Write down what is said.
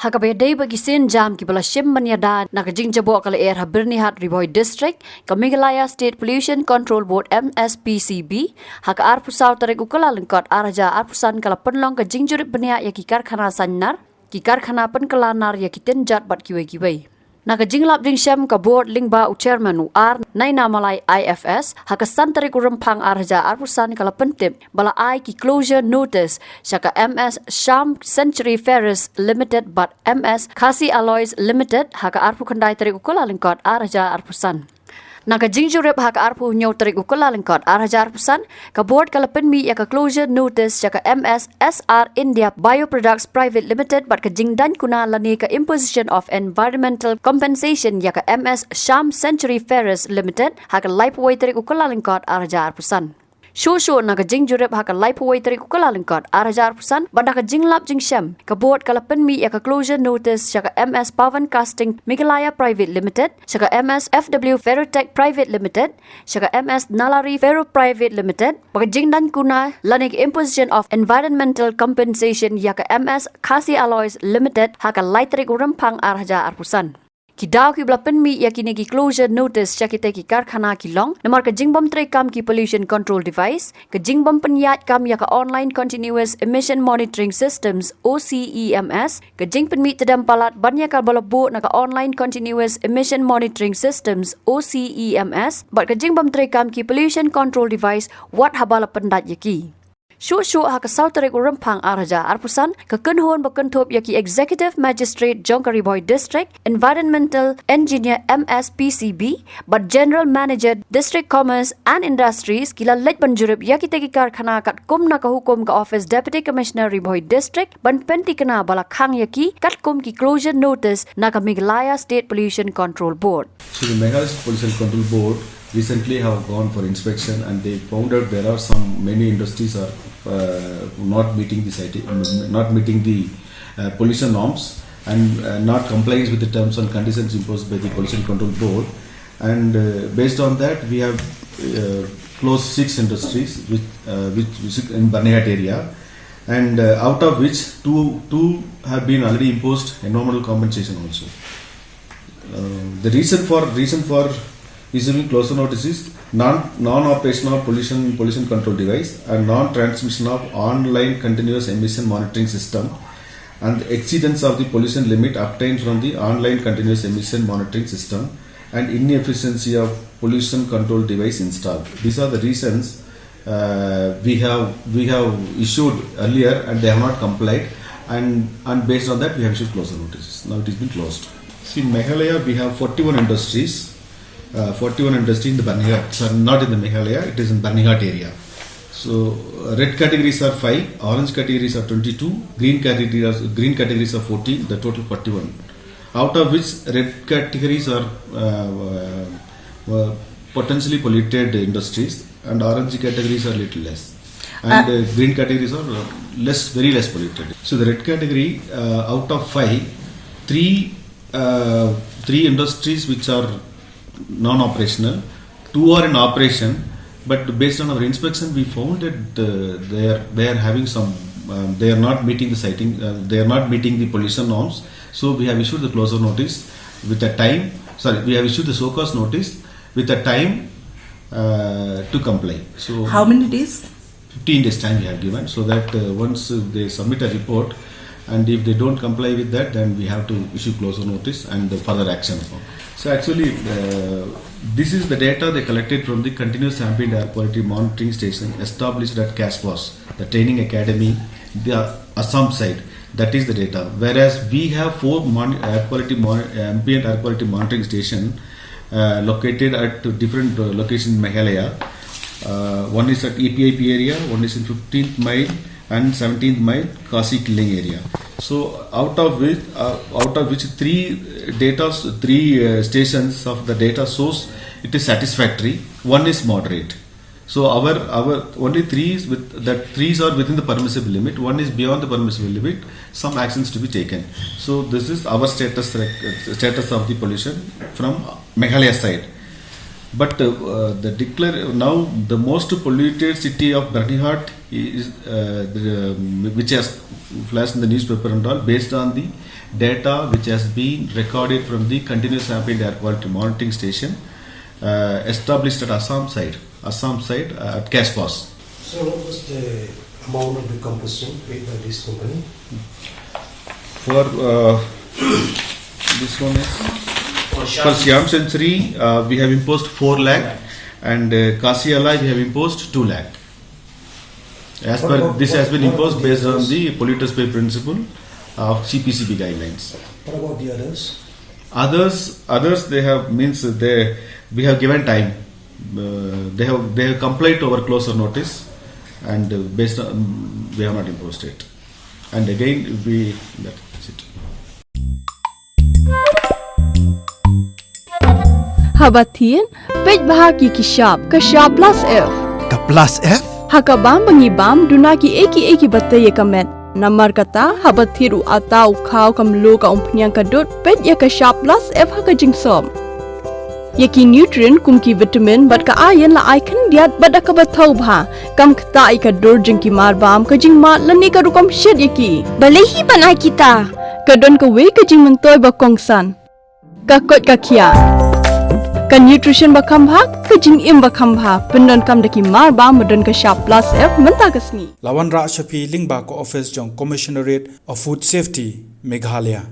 Hakabay day bagisin jam ki bala shim Ïada naka Jingjaboh ka Lyer Byrnihat Riboy District ka Meghalaya State Pollution Control Board MSPCB haka arpusaw tarik ukala lengkot araja arpusan kala penlong ka Jingjurip Byrnihat ya ki Karkhana sannar ki Karkhana pen kalanar ya ki tenjat bat kiwe-kiwe. Naka jinglap jingshem ka board lingba u chairman u ar naina malai IFS haka santari ku rempang arja arpusan kala pentip bala ai ki closure notice shaka MS Shah Century Ferris Limited but MS Khasi Alloys Limited haka arpu kandai tarik ukula lengkot arja arpusan. Naka Jingjurip haka arpu nyaw tarik ukula lengkot arja arpusan ka board kala penmi ya ka closure notice shaka MS SR India Bioproducts Private Limited but ka Daiñ Kuna lani ka imposition of environmental compensation ya ka MS Shah Century Ferris Limited haka laipuway tarik ukula lengkot arja arpusan. Shushu naka Jingjurip haka laipuway tarik ukula lengkot arja arpusan but naka jinglap jingshem ka board kala penmi ya ka closure notice shaka MS Pavan Casting Meghalaya Private Limited shaka MS FW Ferrotech Private Limited shaka MS Nalari Ferro Private Limited baka Daiñ Kuna lanik imposition of environmental compensation ya ka MS Khasi Alloys Limited haka laitarik urempang arja arpusan. Kidaw ki bala penmi ya kini ki closure notice syakite ki Karkhana kilong namar ka jingbom tray kam ki pollution control device ka jingbom penyat kam ya ka online continuous emission monitoring systems OCEMS ka jing penmi tedam palat banya kal balabu na ka online continuous emission monitoring systems OCEMS bat ka jingbom tray kam ki pollution control device wat habala pendat yaki. Shushu haka sautarik urempang araja arpusan ka kenhon bakentop yaki Executive Magistrate Riboy District Environmental Engineer MSPCB but General Manager District Commerce and Industries kila lej banjurip yaki tegi Karkhana kat kum na ka hukum ka Office Deputy Commissioner Riboy District ban penti kena bala khang yaki kat kum ki closure notice na ka Meghalaya State Pollution Control Board. So the Meghalaya State Pollution Control Board recently have gone for inspection and they found out there are many industries are not meeting the pollution norms and not complying with the terms and conditions imposed by the Pollution Control Board, and based on that we have closed 6 industries which in Byrnihat area, and out of which two have been already imposed environmental compensation also. The reason for issuing closure notices, non-operational pollution control device and non-transmission of online continuous emission monitoring system and the exceedance of the pollution limit obtained from the online continuous emission monitoring system and inefficiency of pollution control device installed. These are the reasons we have issued earlier and they have not complied, and based on that we have issued closure notices. Now it has been closed. See, in Meghalaya we have 41 industries. 41 industries in the Byrnihat, so not in the Meghalaya, it is in Byrnihat area. So red categories are 5, orange categories are 22, green categories are 14, the total 41. Out of which red categories are potentially polluted industries and orange categories are little less. And green categories are very less polluted. So the red category, out of 5, 3 industries which are non-operational, 2 are in operation, but based on our inspection we found that they are having some they are not meeting they are not meeting the pollution norms, so we have issued the closure notice with a time, we have issued the show cause notice with a time to comply. So how many days? 15 days time we have given, so that once they submit a report and if they don't comply with that, then we have to issue closure notice and further action. So actually this is the data they collected from the continuous ambient air quality monitoring station established at Kyrwoh, the training academy, the Assam side. That is the data. Whereas we have 4 ambient air quality monitoring station located at different locations in Meghalaya. One is at EPIP area, one is in 15th mile and 17th mile Kasi killing area. So out of which 3 stations of the data source, it is satisfactory, 1 is moderate. So our only 3 are within the permissible limit, 1 is beyond the permissible limit, some actions to be taken. So this is our status of the pollution from Meghalaya side. But now the most polluted city of Byrnihat is which has flashed in the newspaper and all, based on the data which has been recorded from the continuous ambient air quality monitoring station established at Assam side at Kaspas. So what was the amount of the composition paid by this company? For this one is for Siam Sensory we have imposed 4 lakh and Kasi Alai we have imposed 2 lakh. As per this has been imposed based on the polluters pay principle of CPCB guidelines. What about the others? Others they have we have given time. They have complied to our closer notice and based on we have not imposed it. And again that's it. Habatin page bahagi kishab kashab plus F. Ka plus F? Hakabam bangibam dunaki eki bataya kamet. Namar kata habathiru atau khau kamlu ka umpnyang kadut pet ya ka sharp plus F haka jingsom. Yaki nutrient kumki vitamin bat ka ayan la icon diat bat ka bathau bha kam kata ika dur jingki marbam ka jingma lani ka rukam shed yaki. Balehi banai kita. Kadon ka we ka jing mentoy ba kongsan. Ka kot ka kia. Ka nutrition ba khambha ka jing im ba khambha pendon kam daki marba modon ka sharp plus F menta kasni. Lawan Ra Shafi Lingba ko office jong Commissionerate of Food Safety Meghalaya.